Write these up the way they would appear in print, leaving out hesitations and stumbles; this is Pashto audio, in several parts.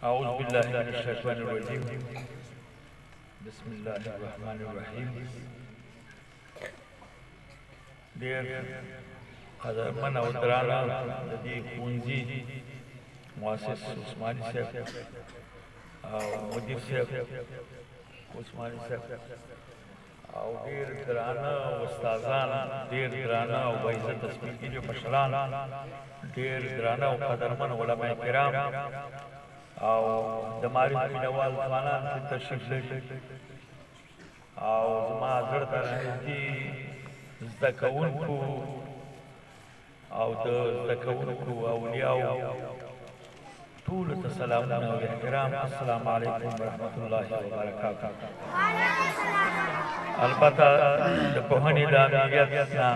أعوذ بالله من الشيطان الرجيم بسم الله الرحمن الرحيم دیر قدرمن او درانا دی خونزی مؤسس عثماني صاحب او مدیر صاحب عثماني صاحب او دیر درانا استادان دیر درانا او باعزت تسمیقی جو مشران دیر درانا او قدرمن علماء کرام او د معرف مینوال ځوانان چې تشریف لري او زما زړه ته نږدې زده کوونکو او د زده کوونکو اولیاو ټولو ته سلامونه او احترام. السلام علیکم ورحمة الله وبرکاته. البته د پوهنې د امنیت نه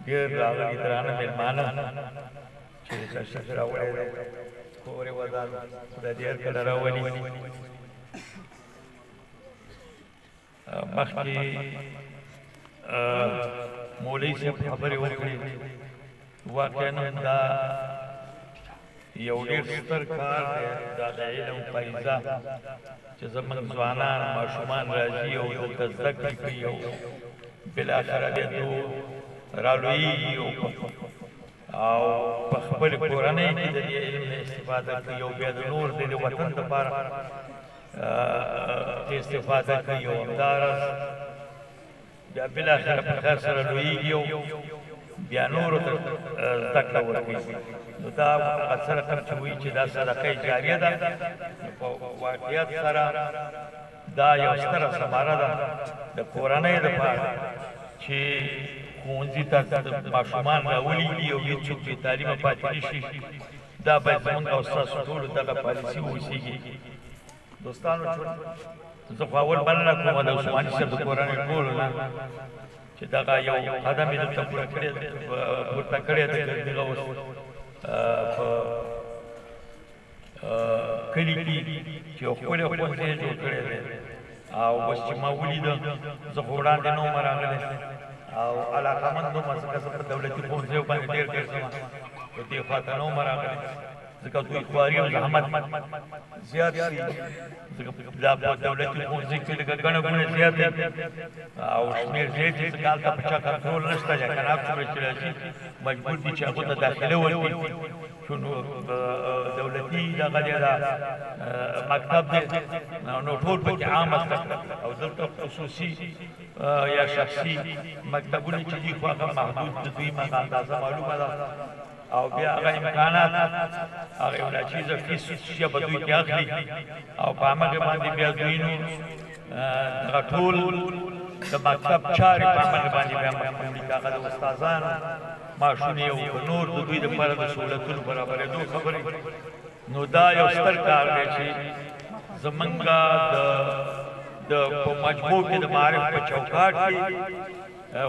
ډېر راغلي درانه مېلمانه چې تشریف راوړی دی خورې ودان خدای دې هر کله راولي. مخکې مولوي صاحب خبرې وکړې، واقعا دا یو ډېر ستر کار دی دا د علم فایضه چې زموږ ځوانان ماشومان راځي او دلته زده کړې کوي او بالاخره بیا رالویږي او په خپل کورنۍ کې د دې علم نه استفاده کوي او بیا د نور د وطن لپاره استفاده کوي او همداراز بیا بالاخره په خیر سره لویږي او بیا نورو ته زده کړه ورکوي. نو دا اکثر رقم چې وایي چې دا صدقه جاریه ده، په واقعیت سره دا یو ستره ثمره ده د کورنۍ لپاره چې ښوونځي ته ماشومان راولېږي او هېڅوک بې تعلیمه پاتې نه شي. دا باید زموږ او ستاسو ټولو دغه پالیسي واوسېږي. دوستانو زه خو اول مننه کوم د عثماني صاحب د کورنۍ ټولو نه چې دغه یو قدم یې دلته پورته کړی دی. دغه اوس په کلي کې چې یو ښکلی ښوونځی یې جوړ کړی دی او اوس چې ما ولیده زه خو وړاندې نه وم راغلی او علاقمند وم، ځکه زه په دولتي ښوونځیو باندې ډېر ګرځم، په دې خواته نه وم راغلی ځکه دوی خواري او زحمت زیات شي. ځکه دا په دولتي ښوونځي کې لږه ګڼه ګوڼه زیاته او شمېر ډېر دي، ځکه هلته په چا کنټرول نشته. یا که نه څومره چې راځي مجبور دي چې هغو ته داخله ورکړي. نو دولتي دغه دی دا مکتب دی نو ټول پکې عامه زده کړه او دلته خصوصي یا شخصي مکتبونه چې دي خو هغه محدود د دوی اندازه معلومه ده او بیا هغه امکانات هغه یوه چیزه فیس شیه به دوی کې اخلي او په همغې باندې بیا دوی نو دغه ټول د مکتب چارې په همغې باندې بیا محکوم دي. هغه د استادانو معاشونه او نور د دوی دپاره د سهولتونو برابرېدو خبرې. نو دا یو ستر کار دی چې زمونږ د په مجموع کې د معارف په چوکاټ کې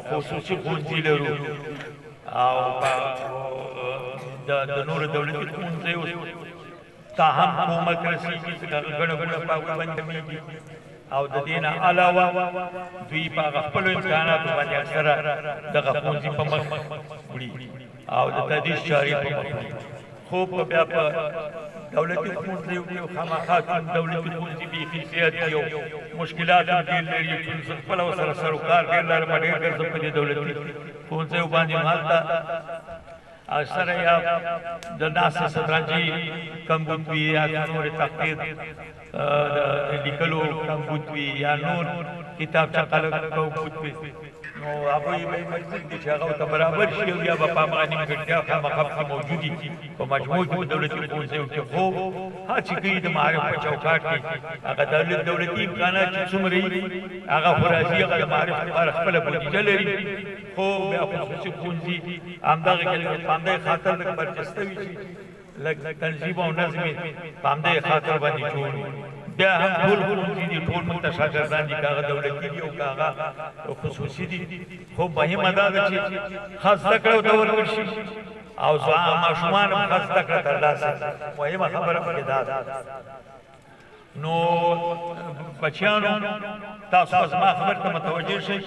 خصوصي ښوونځي لرو او د نورو دولتي ښوونځیو ته هم کومک رسېږي، ځکه هغه ګڼه ګوڼه په هغوی باندې کمېږي او د دې نه علاوه دوی په هغه خپلو امکاناتو باندې اکثره دغه ښوونځي په مخ وړي او د تدریس چارې په مخ وړي. خو بیا په دولتي ښوونځیو کې خامخا دولتي ښوونځي بیخي زیات دي او مشکلات هم ډېر لري. زه خپله ورسره سروکار ډېر لرم، ډېر ګرځم په دې دولتي ښوونځیو باندې. نو هلته اکثره یا د ناستې سترنجي کمبود وي یا نورې تختې د لیکلو کمبود وي یا نور کتابچه قلم کمبود وي، نو هغوی به مجبور دي چې هغه ورته برابر شي او یا به په همغه نیمګړتیا خامخا پکې موجودې په مجموع کې په دولتي ښوونځیو کې. خو هڅې کوي د معارف په چوکاټ کې هغه دولتي امکانات چې څومره وي هغه خو راځي، هغه د معارف لپاره خپله بودیجه لري. خو بیا خصوصي ښوونځي همدغه کې لږ په همدغې خاطر لږ برجسته وي چې لږ تنظیم او نظم یې په همدغې خاطر باندې جوړ وي. بیا هم ټول ښوونځي دي، ټول موږ ته شاګردان دي، که هغه دولتي دي او که هغه خصوصي دي. خو مهمه دا ده چې ښه زده کړه ورته ورکړل شي او ماشومان هم ښه زده کړه ترلاسه کړي. مهمه خبره پکې دا ده. نو بچیانو تاسو به زما خبر ته متوجه شئ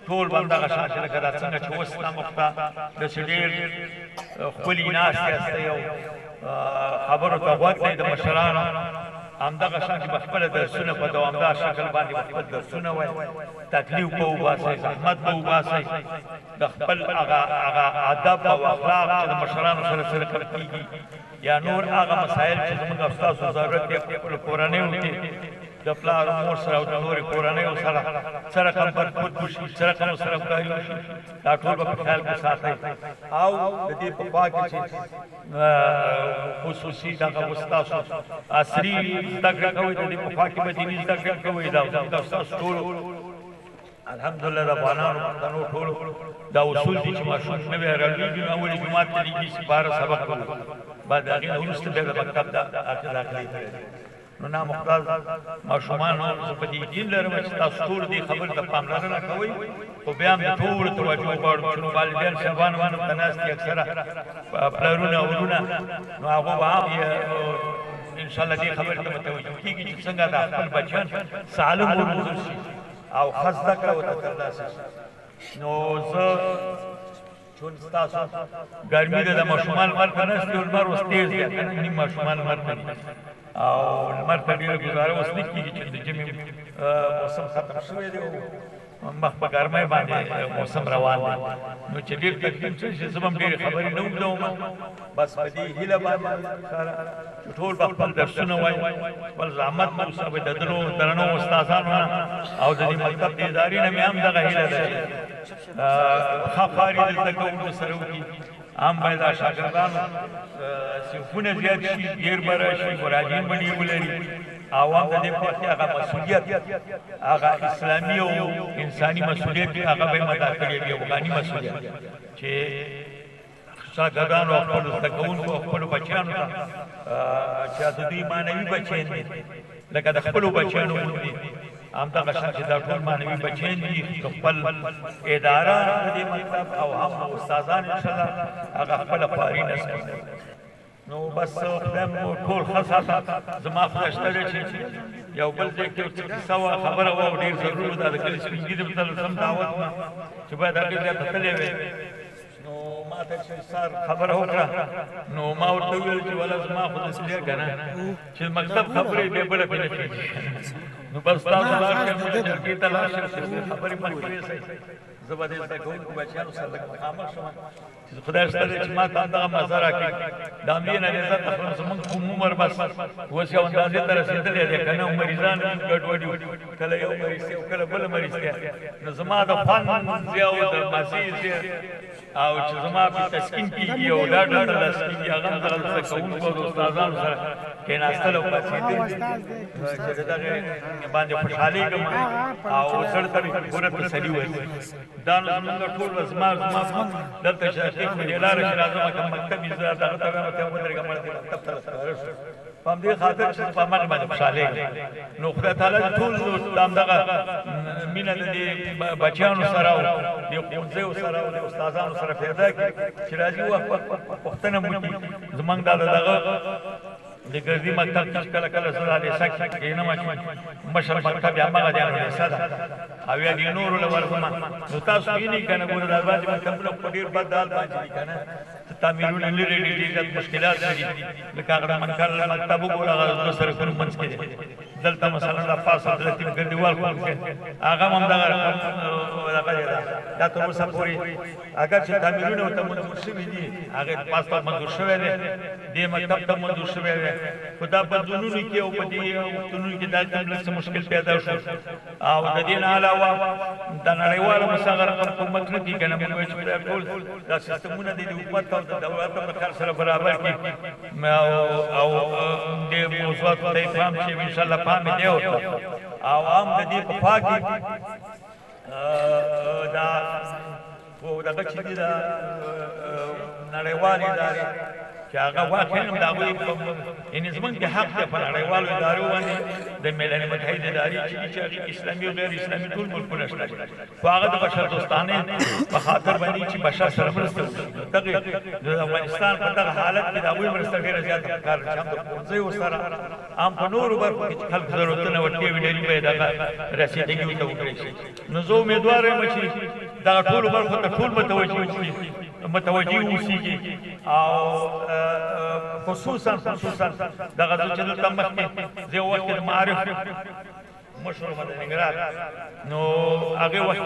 ټول به همدغه شان چې لکه دا څنګه چې اوس دا مخته داسې ډېر ښکلي ناستې یاستئ او خبرو ته غوږ دی د مشرانو همدغه شان چې به خپله درسونه په دوامدار شکل باندې به خپل درسونه وایي تکلیف به وباسئ زحمت به وباسئ د خپل هغه ادب او اخلاق چې د مشرانو سره سره کېږي یا نور هغه مسایل چې زموږ او ستاسو ضرورت دی په خپلو کورنیو کې د پلار مور سره او د نورې کورنیو سره څه رقم برخورد وشي څه رقم سره همکاري وشي دا ټول به په خیال کې ساتئ او د دې په خوا کې چې خصوصي دغه اوس تاسو عصري زده کړه کوئ د دې په خوا کې به دیني زده کړه کوئ دا ستاسو ټولو الحمدلله د افغانانو پښتنو ټولو دا اصول دي چې ماشوم نوی راغلي نو اولې جومات ته لېږي سپاره سبق کوي بعد د هغې نه وروسته بیا د مکتب داخلي ته نو نامحتاج ماشومان زه په دې یقین لرم چې تاسو ټول دې خبرې ته پاملرنه کوئ خو بیا هم د ټولو توجه غواړو چې نو والدین صاحبان هم ته ناست دي اکثره پلرونه ورونه نو هغو به هم انشاءالله دې خبرې ته متوجه کېږي چې څنګه د خپل بچیان سالم وروزل شي او ښه زده کړه ورته ترلاسه شي نو زه چون ستاسو ګرمي ده د ماشومان لمر ته ناست دي او لمر اوس تېز دی که نه نیم ماشومان لمر ته دي او لمر ته ډېره ګزاره اوس نه کېږي چې د ژمي موسم ختم شوی دی مخ په ګرمۍ باندې موسم روان دی نو چې ډېر تکلیف څه شي زه به هم ډېرې خبرې نه اوږدوم بس په دې هیله باندې چې ټول به خپل درسونه وایي خپل زحمت مو وسوئ د درنو استادانو نه او د دې مکتب د ادارې نه مې هم دغه هیله ده چې ښه کار یې دلته کوونکو سره وکړي هم باید دا شاګردانو صنفونه زیات شي ډېر به راشي مراجعین به ډېر ولري او هم د دې په وخت کې هغه مسؤلیت هغه اسلامي او انساني مسؤلیت هغه به یې مدا کړی وي افغاني مسؤلیت چې شاګردانو او خپلو زده کوونکو او خپلو بچیانو ته چې د دوی معنوي بچیان دي لکه د خپلو بچیانو غوندې همدغه شان چې دا ټول معنوي بچیان دي خپل اداره د دې مکتب او هم استادان انشاءالله هغه خپله خواري نصب کوي نو بس خدای مو ټول ښه ساته زما خدای شته دی چې یو بل ځای کې یو څه کیسه وه خبره وه او ډېر ضرور ده د کلي سپین ږیري ته سم دعوت وه چې باید هغې ځای ته تللی وې نو ما ته چې سر خبره وکړه نو ما ورته وویل چې ولا زما خو داسې دی که نه چې مکتب خبرې بیا بله پې نه کېږي نو بس تاسو لاړ شئ موږ جرګې ته لاړ شئ خبرې مخکې یوسئ زه به دې زده کوونکو بچیانو سره لږ مخامخ شم چې خدای شته دی چې ما ته همدغه مزه راکړي د همدې نه عزت اخلم زموږ کوم عمر بس اوس یو اندازې ته رسېدلی دی که نه مریضان ګډوډي کله یو مریض دی او کله بل مریض دی نو زما د خوند ځای او د مزې ځای او چې زما پې تسکین کېږي او ډاډ ترلاسه کېږي هغه هم دغه زده کوونکو او د استادانو سره کېناستل او پاڅېدل چې د دغې باندې خوشحالېږم او زړه ته مې پوره تسلي ورځي دا نو زمونږ ټول زما دلته چې شیخ مې دې لاره چې راځم که مکتب یې زه دغه ته وایم ته ودرېږم مړه دې مکتب ته راښکاره شو په همدې خاطر چې په همغې باندې خوشحالېږم نو خدای تعالی ټول همدغه مینه د دې بچیانو سره او د ښوونځیو سره او د استادانو سره پیدا کړي چې راځي وخت پوښتنه مو وکړي زموږ دا دغه د ګردي مکتب چې کله کله زه دا لیسه کښېنم چې مشر مکتب یې همغه دی نو لیسه ده او یا دې نورو له ورځم نو تاسو وینئ که نه ګوره دا بعضې مکتبونه په ډېر بد حال باندې دي که نه تعمیرونه لرې ډېر زیات مشکلات لري لکه هغه د منکر مکتب وګوره هغه دوه سړکونو منځ کې دی دلته مثلا دا پاس عبداللطیف ګردیوال ښوونځی هغه هم همدغه دغه دی دا تر اوسه پورې اگر چې تعمیرونه ورته منظور شوي دي هغې پاس ته منظور شوی دی دې مکتب ته منظور شوی دی خو دا بدلونونو کې او په دې وختونو کې دلته لږ څه مشکل پیدا شو او د دې نه علاوه د نړیواله مصغر حکومت نه دي که نه موږ وایو چې خدای ټول دا سیستمونه دي د حکومت او د دولت د کار سره برابر کړي او دې موضوعاتو ته یې پام چې انشاءالله پام یې دی ورته او هم د دې په خوا کې دا دغه چې دي د نړیوالې ادارې چې چې هغه واقعا هم د هغوی یعنې زموږ د حق دی په نړیوالو ادارو باندې د ملل متحد ادارې چې دي چې هغې اسلامي او غیر اسلامي ټول ملکونه شته خو هغه د بشردوستانۍ په خاطر باندې چې بشر سره مرسته وکړي دغې د افغانستان په دغه حالت کې د هغوی مرسته ډېره زیاته پکار ده چې هم د ښوونځیو سره هم په نورو برخو کې چې خلک ضرورتونه ورته وي ډېرې باید هغه رسېدګي ورته وکړی شي نو زه امیدوار یم چې دغه ټولو برخو ته ټول متوجه اوسېږي او خصوصا دغه زه چې دلته مخکې زه یو وخت کې د معارف مشهور مدنګرات نو هغې وخت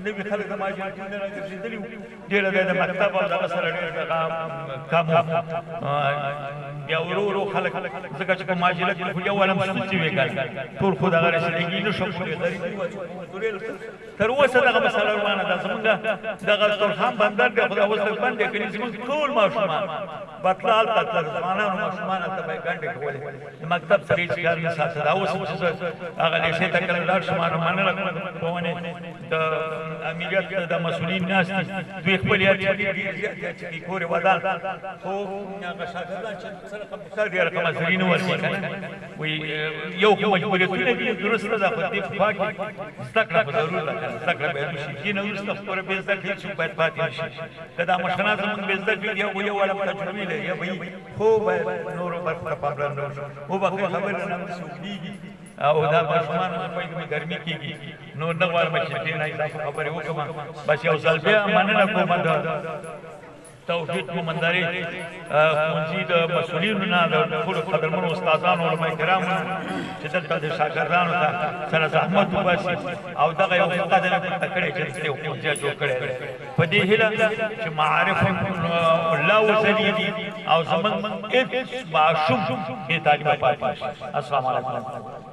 نوي خلک د مهاجرتي نه راګرځېدلي وو ډېره بیا د مکتب او دغه سره ډېر کم وو بیا ورو ورو خلک ځکه چې په مهاجرت کې خو یو عالم ستونزې وې ګڼې ټول خو دغه رسېدګي نه شو کولی تر اوسه دغه مسله روانه ده زمونږ دغه تورخم بندر دی خو دا اوس لږ بند دی کړي زمونږ ټول ماشومان بتله هلته تلل ځوانانو ماشومان هلته به یې ګنډې کولې د مکتب سره هېڅ کار نه ساته دا اوس چې زه هغه لیسې ته کله لاړ شم نو مننه کوم ښوونې د امریت د مسؤلین ناست دي دوی خپل یاد ډېر زیات چې کورې ودان خو هغه شاګردان چې سره کمپیوټر ډېره کمه زري نه ورکوي که نه وایي یو خو مجبوریتونه دي درست نه ده خو دې په خوا کې زده کړه خو ضرور ده که نه زده کړه باید وشي دې نه وروسته خپله بې زده کړې هېڅوک باید پاتې نه شي که دا مشران زموږ بې زده کړي دي هغوی یو عالم تجربې لري یا به خو باید نورو برخو ته پاملرنه وشي وبښئ خبره نه همداسې اوږدېږي او دا ماشومان په کې ګرمي کېږي نو نه غواړم چې دې نه اضافه خبرې وکړم بس یو ځل بیا مننه کوم د توفیق مومنداري ښوونځي د مسؤلینو نه د ټولو قدرمنو استادانو علما کرامو چې دلته د شاګردانو ته سره زحمت وباسي او دغه یو قدر یې پورته کړی چې دلته یو ښوونځی جوړ کړی دی په دې هیله چې معارف الله وزلي دي او زموږ هېڅ ماشوم بې تعلیمه پاتې نه شي. السلام علیکم.